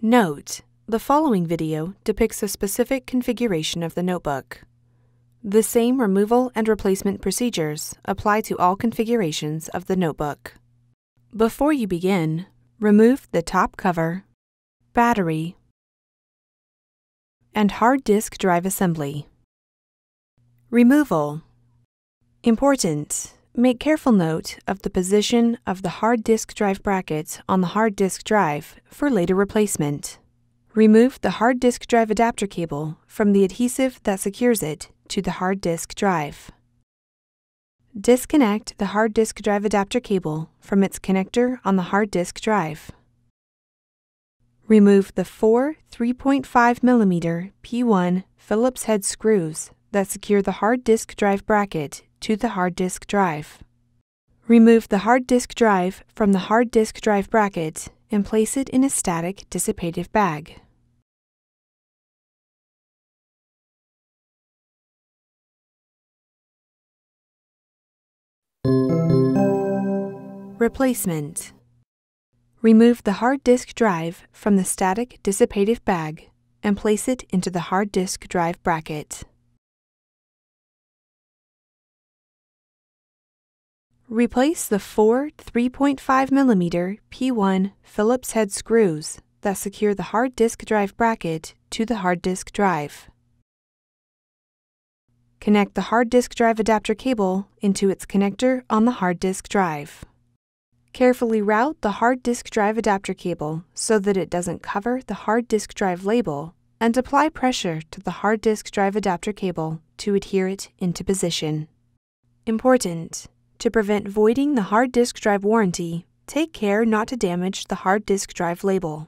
Note: the following video depicts a specific configuration of the notebook. The same removal and replacement procedures apply to all configurations of the notebook. Before you begin, remove the top cover, battery, and hard disk drive assembly. Removal. Important: make careful note of the position of the hard disk drive bracket on the hard disk drive for later replacement. Remove the hard disk drive adapter cable from the adhesive that secures it to the hard disk drive. Disconnect the hard disk drive adapter cable from its connector on the hard disk drive. Remove the four 3.5mm P1 Phillips head screws that secure the hard disk drive bracket to the hard disk drive. Remove the hard disk drive from the hard disk drive bracket and place it in a static dissipative bag. Replacement. Remove the hard disk drive from the static dissipative bag and place it into the hard disk drive bracket. Replace the four 3.5mm P1 Phillips head screws that secure the hard disk drive bracket to the hard disk drive. Connect the hard disk drive adapter cable into its connector on the hard disk drive. Carefully route the hard disk drive adapter cable so that it doesn't cover the hard disk drive label, and apply pressure to the hard disk drive adapter cable to adhere it into position. Important: to prevent voiding the hard disk drive warranty, take care not to damage the hard disk drive label.